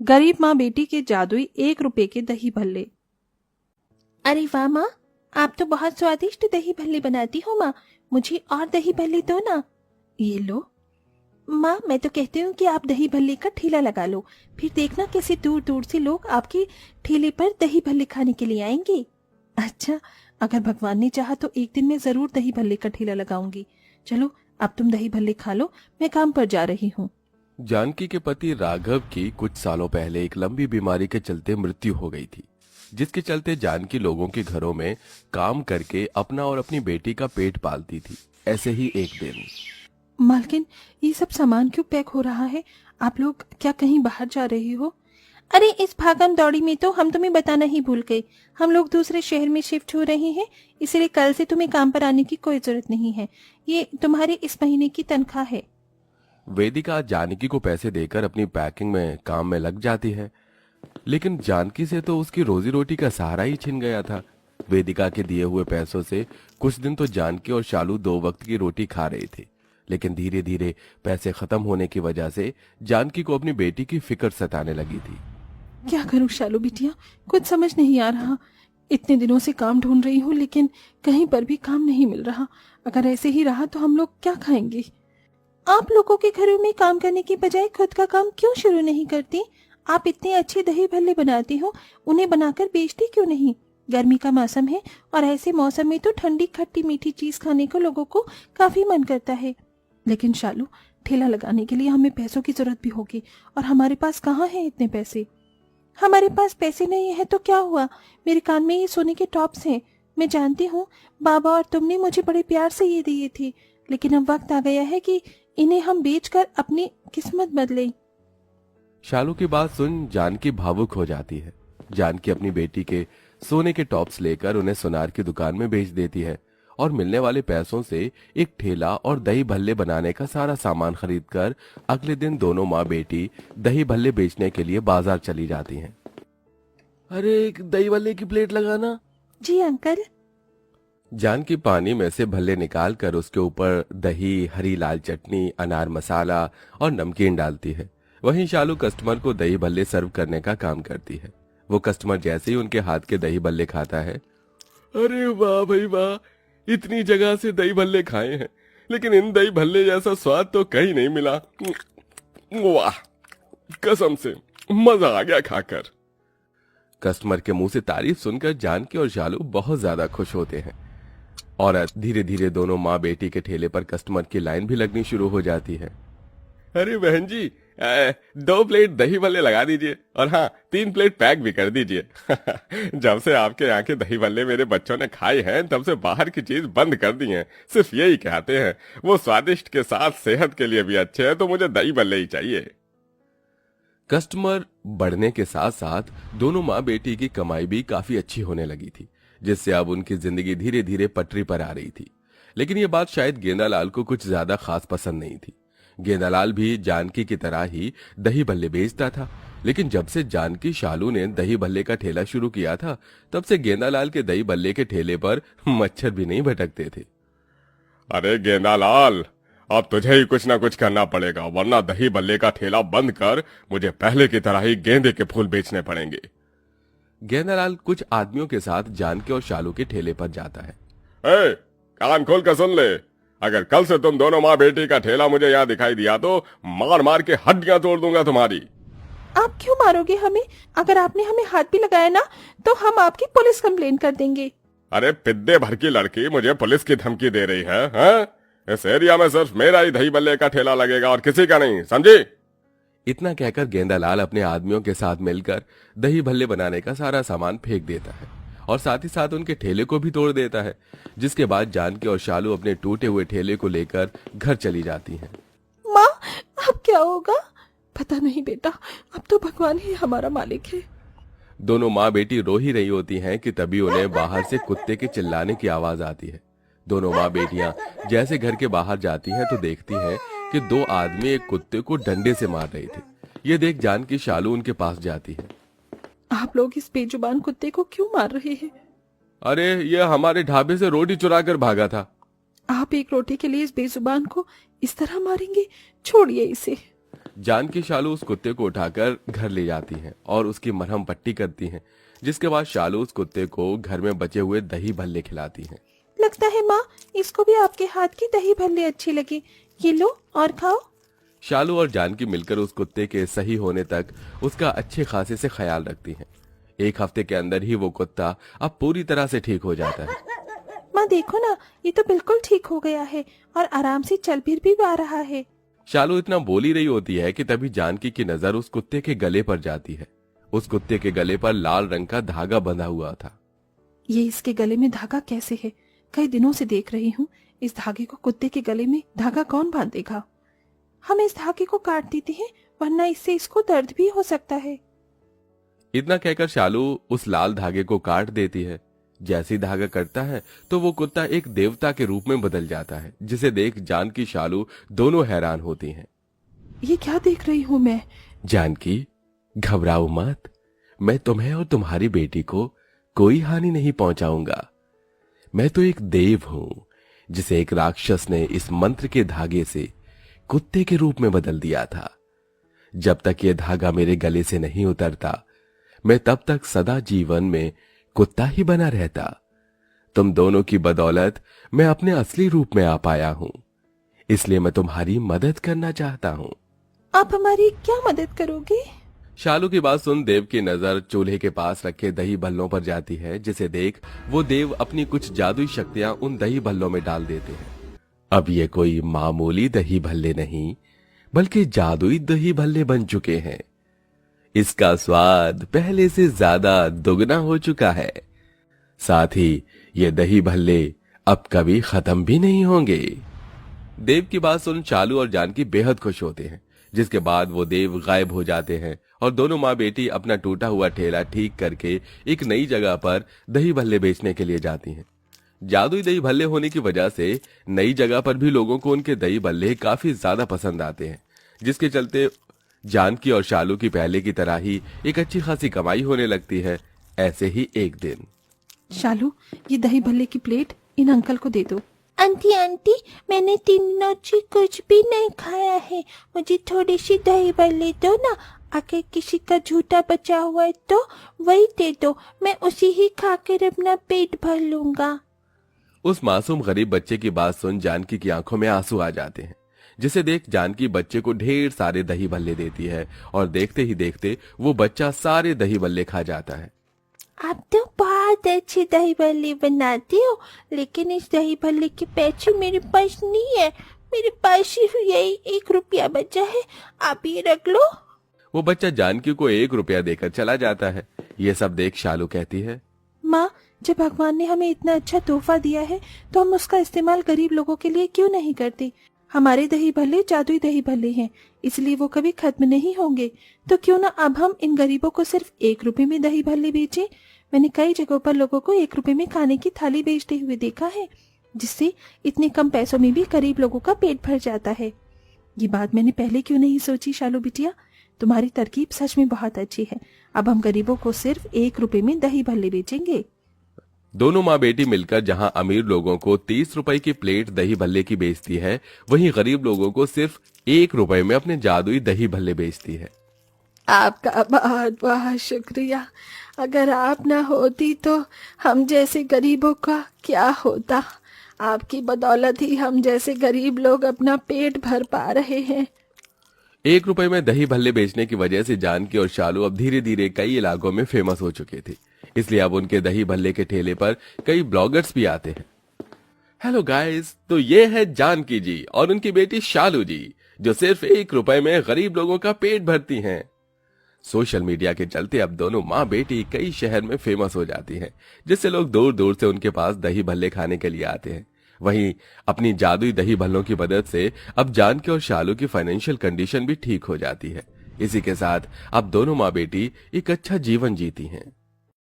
गरीब माँ बेटी के जादुई 1 रुपए के दही भल्ले। अरे वाह माँ, आप तो बहुत स्वादिष्ट दही भल्ले बनाती हो माँ, मुझे और दही भल्ले दो ना। ये लो माँ, मैं तो कहती हूँ कि आप दही भल्ले का ठेला लगा लो, फिर देखना कैसे दूर दूर से लोग आपके ठेले पर दही भल्ले खाने के लिए आएंगे। अच्छा, अगर भगवान ने चाहा तो एक दिन मैं जरूर दही भल्ले का ठेला लगाऊंगी। चलो अब तुम दही भल्ले खा लो, मैं काम पर जा रही हूँ। जानकी के पति राघव की कुछ सालों पहले एक लंबी बीमारी के चलते मृत्यु हो गई थी, जिसके चलते जानकी लोगों के घरों में काम करके अपना और अपनी बेटी का पेट पालती थी। ऐसे ही एक दिन। मालकिन, ये सब सामान क्यों पैक हो रहा है? आप लोग क्या कहीं बाहर जा रही हो? अरे इस भागम दौड़ी में तो हम तुम्हें बताना ही भूल गए, हम लोग दूसरे शहर में शिफ्ट हो रहे हैं, इसलिए कल से तुम्हें काम पर आने की कोई जरूरत नहीं है। ये तुम्हारी इस महीने की तनख्वाह है। वेदिका जानकी को पैसे देकर अपनी पैकिंग में काम में लग जाती है, लेकिन जानकी से तो उसकी रोजी रोटी का सहारा ही छिन गया था। वेदिका के दिए हुए पैसों से कुछ दिन तो जानकी और शालू 2 वक्त की रोटी खा रहे थे, लेकिन धीरे धीरे पैसे खत्म होने की वजह से जानकी को अपनी बेटी की फिक्र सताने लगी थी। क्या करूं शालू बिटिया, कुछ समझ नहीं आ रहा। इतने दिनों से काम ढूंढ रही हूँ, लेकिन कहीं पर भी काम नहीं मिल रहा। अगर ऐसे ही रहा तो हम लोग क्या खाएंगे? आप लोगों के घरों में काम करने की बजाय खुद का काम क्यों शुरू नहीं करती? आप इतने अच्छे दही भल्ले बनाती हो, उन्हें बनाकर बेचती क्यों नहीं? गर्मी का मौसम है और ऐसे मौसम में तो ठंडी खट्टी मीठी चीज खाने को लोगों को काफी मन करता है। लेकिन शालू, ठेला लगाने के लिए हमें पैसों की जरूरत भी होगी, और हमारे पास कहाँ है इतने पैसे? हमारे पास पैसे नहीं है तो क्या हुआ, मेरे कान में ये सोने के टॉप्स हैं। मैं जानती हूँ बाबा और तुमने मुझे बड़े प्यार से ये दिए थे, लेकिन अब वक्त आ गया है कि इन्हें हम बेचकर अपनी किस्मत बदलें। शालू की बात सुन जानकी भावुक हो जाती है। जानकी अपनी बेटी के सोने के टॉप्स लेकर उन्हें सुनार की दुकान में बेच देती है और मिलने वाले पैसों से एक ठेला और दही भल्ले बनाने का सारा सामान खरीदकर अगले दिन दोनों माँ बेटी दही भल्ले बेचने के लिए बाजार चली जाती हैं। अरे एक दही भल्ले की प्लेट लगाना। जी अंकल। जानकी पानी में से भल्ले निकाल कर उसके ऊपर दही, हरी लाल चटनी, अनार मसाला और नमकीन डालती है। वहीं शालू कस्टमर को दही भल्ले सर्व करने का काम करती है। वो कस्टमर जैसे ही उनके हाथ के दही भल्ले खाता है, अरे वाह भाई वाह, इतनी जगह से दही भल्ले खाए हैं, लेकिन इन दही भल्ले जैसा स्वाद तो कहीं नहीं मिला। वाह, कसम से मजा आ गया खाकर। कस्टमर के मुंह से तारीफ सुनकर जानकी और शालू बहुत ज्यादा खुश होते हैं और धीरे धीरे दोनों माँ बेटी के ठेले पर कस्टमर की लाइन भी लगनी शुरू हो जाती है। अरे बहन जी, 2 प्लेट दही भल्ले लगा दीजिए, और हाँ 3 प्लेट पैक भी कर दीजिए। जब से आपके यहाँ के दही भल्ले मेरे बच्चों ने खाए हैं, तब से बाहर की चीज बंद कर दी है। सिर्फ यही कहते हैं, वो स्वादिष्ट के साथ सेहत के लिए भी अच्छे हैं, तो मुझे दही भल्ले ही चाहिए। कस्टमर बढ़ने के साथ साथ दोनों माँ बेटी की कमाई भी काफी अच्छी होने लगी थी, जिससे अब उनकी जिंदगी धीरे धीरे पटरी पर आ रही थी। लेकिन ये बात शायद गेंदालाल को कुछ ज्यादा खास पसंद नहीं थी। गेंदालाल भी जानकी की तरह ही दही भल्ले बेचता था, लेकिन जब से जानकी शालू ने दही भल्ले का ठेला शुरू किया था, तब से गेंदालाल के दही भल्ले के ठेले पर मच्छर भी नहीं भटकते थे। अरे गेंदालाल, अब तुझे ही कुछ ना कुछ करना पड़ेगा, वरना दही भल्ले का ठेला बंद कर मुझे पहले की तरह ही गेंदे के फूल बेचने पड़ेंगे। गेंदालाल कुछ आदमियों के साथ जानकी और शालू के ठेले पर जाता है। कान खोल कर सुन ले, अगर कल से तुम दोनों माँ बेटी का ठेला मुझे यहाँ दिखाई दिया तो मार मार के हड्डियां तोड़ दूंगा तुम्हारी। आप क्यों मारोगे हमें? अगर आपने हमें हाथ भी लगाया ना, तो हम आपकी पुलिस कंप्लेन कर देंगे। अरे पिद्दे भर की लड़की मुझे पुलिस की धमकी दे रही है, हैं? इस एरिया में सिर्फ मेरा ही दही भल्ले का ठेला लगेगा और किसी का नहीं, समझी? इतना कहकर गेंदालाल अपने आदमियों के साथ मिलकर दही भल्ले बनाने का सारा सामान फेंक देता है और साथ ही साथ उनके ठेले को भी तोड़ देता है, जिसके बाद जानकी और शालू अपने टूटे हुए ठेले को लेकर घर चली जाती हैं। माँ, अब क्या होगा? पता नहीं बेटा, अब तो भगवान ही हमारा मालिक है। दोनों माँ बेटी रो ही रही होती हैं कि तभी उन्हें बाहर से कुत्ते के चिल्लाने की आवाज आती है। दोनों माँ बेटियां जैसे घर के बाहर जाती हैं तो देखती हैं कि 2 आदमी एक कुत्ते को डंडे से मार रहे थे। ये देख जानकी शालू उनके पास जाती है। आप लोग इस बेजुबान कुत्ते को क्यों मार रहे हैं? अरे ये हमारे ढाबे से रोटी चुरा कर भागा था। आप एक रोटी के लिए इस बेजुबान को इस तरह मारेंगे? छोड़िए इसे। जानकी शालू उस कुत्ते को उठाकर घर ले जाती हैं और उसकी मरहम पट्टी करती हैं, जिसके बाद शालू उस कुत्ते को घर में बचे हुए दही भल्ले खिलाती हैं। लगता है माँ इसको भी आपके हाथ की दही भल्ले अच्छी लगे, ये लो और खाओ। शालू और जानकी मिलकर उस कुत्ते के सही होने तक उसका अच्छे खासे से ख्याल रखती हैं। 1 हफ्ते के अंदर ही वो कुत्ता अब पूरी तरह से ठीक हो जाता है। माँ देखो ना, ये तो बिल्कुल ठीक हो गया है और आराम से चल फिर भी आ रहा है। शालू इतना बोल ही रही होती है कि तभी जानकी की नजर उस कुत्ते के गले पर जाती है। उस कुत्ते के गले पर लाल रंग का धागा बंधा हुआ था। ये इसके गले में धागा कैसे है? कई दिनों से देख रही हूँ, इस धागे को कुत्ते के गले में धागा कौन बांधेगा? हम इस धागे को काट देते हैं, वरना इससे इसको दर्द भी हो सकता है। इतना कहकर शालू उस लाल धागे को काट देती है। जैसे ही धागा कटता है तो वो कुत्ता एक देवता के रूप में बदल जाता है, जिसे देख जानकी शालू दोनों हैरान होती हैं। ये क्या देख रही हूँ मैं? जानकी, घबराओ मत, मैं तुम्हें और तुम्हारी बेटी को कोई हानि नहीं पहुंचाऊंगा। मैं तो एक देव हूं, जिसे एक राक्षस ने इस मंत्र के धागे से कुत्ते के रूप में बदल दिया था। जब तक ये धागा मेरे गले से नहीं उतरता, मैं तब तक सदा जीवन में कुत्ता ही बना रहता। तुम दोनों की बदौलत मैं अपने असली रूप में आ पाया हूं, इसलिए मैं तुम्हारी मदद करना चाहता हूं। आप हमारी क्या मदद करोगे? शालू की बात सुन देव की नजर चूल्हे के पास रखे दही भल्लों पर जाती है, जिसे देख वो देव अपनी कुछ जादुई शक्तियां उन दही भल्लों में डाल देते हैं। अब ये कोई मामूली दही भल्ले नहीं, बल्कि जादुई दही भल्ले बन चुके हैं। इसका स्वाद पहले से ज्यादा दुगना हो चुका है। साथ ही ये दही भल्ले अब कभी खत्म भी नहीं होंगे। देव की बात सुन शालू और जानकी बेहद खुश होते हैं, जिसके बाद वो देव गायब हो जाते हैं और दोनों माँ बेटी अपना टूटा हुआ ठेला ठीक करके एक नई जगह पर दही भल्ले बेचने के लिए जाती हैं। जादुई दही भल्ले होने की वजह से नई जगह पर भी लोगों को उनके दही भल्ले काफी ज्यादा पसंद आते हैं, जिसके चलते जानकी और शालू की पहले की तरह ही एक अच्छी खासी कमाई होने लगती है। ऐसे ही एक दिन, शालू, ये दही भल्ले की प्लेट इन अंकल को दे दो। आंटी आंटी, मैंने 3 दिनों से कुछ भी नहीं खाया है, मुझे थोड़ी सी दही भल्ले दो ना। अगर किसी का झूठा बचा हुआ है तो वही दे दो, मैं उसी ही खाकर अपना पेट भर लूंगा। उस मासूम गरीब बच्चे की बात सुन जानकी की आंखों में आंसू आ जाते हैं, जिसे देख जानकी बच्चे को ढेर सारे दही भल्ले देती है और देखते ही देखते वो बच्चा सारे दही भल्ले खा जाता है। आप तो बहुत अच्छे दही भल्ले बनाते हो, लेकिन इस दही भल्ले के पैसे मेरे पास नहीं है। मेरे पास सिर्फ यही 1 रुपया बचा है, आप ये रख लो। वो बच्चा जानकी को 1 रुपया देकर चला जाता है। ये सब देख शालू कहती है, माँ, जब भगवान ने हमें इतना अच्छा तोहफा दिया है तो हम उसका इस्तेमाल गरीब लोगों के लिए क्यों नहीं करते? हमारे दही भल्ले जादुई दही भल्ले हैं, इसलिए वो कभी खत्म नहीं होंगे। तो क्यों ना अब हम इन गरीबों को सिर्फ 1 रुपए में दही भल्ले बेचें। मैंने कई जगहों पर लोगों को 1 रुपए में खाने की थाली बेचते हुए देखा है, जिससे इतने कम पैसों में भी गरीब लोगों का पेट भर जाता है। ये बात मैंने पहले क्यों नहीं सोची शालू बिटिया? तुम्हारी तरकीब सच में बहुत अच्छी है। अब हम गरीबों को सिर्फ 1 रुपए में दही भल्ले बेचेंगे। दोनों माँ बेटी मिलकर जहाँ अमीर लोगों को 30 रुपए की प्लेट दही भल्ले की बेचती है, वहीं गरीब लोगों को सिर्फ 1 रुपए में अपने जादुई दही भल्ले बेचती है। आपका बहुत बहुत शुक्रिया। अगर आप ना होती तो हम जैसे गरीबों का क्या होता। आपकी बदौलत ही हम जैसे गरीब लोग अपना पेट भर पा रहे हैं। 1 रुपए में दही भल्ले बेचने की वजह से जानकी और शालू अब धीरे धीरे कई इलाकों में फेमस हो चुके थे, इसलिए अब उनके दही भल्ले के ठेले पर कई ब्लॉगर्स भी आते हैं। हेलो गाइस, तो ये है जानकी जी और उनकी बेटी शालू जी, जो सिर्फ 1 रुपए में गरीब लोगों का पेट भरती हैं। सोशल मीडिया के चलते अब दोनों माँ बेटी कई शहर में फेमस हो जाती हैं, जिससे लोग दूर दूर से उनके पास दही भल्ले खाने के लिए आते हैं। वहीं अपनी जादुई दही भल्लों की मदद से अब जानकी और शालू की फाइनेंशियल कंडीशन भी ठीक हो जाती है। इसी के साथ अब दोनों माँ बेटी एक अच्छा जीवन जीती हैं।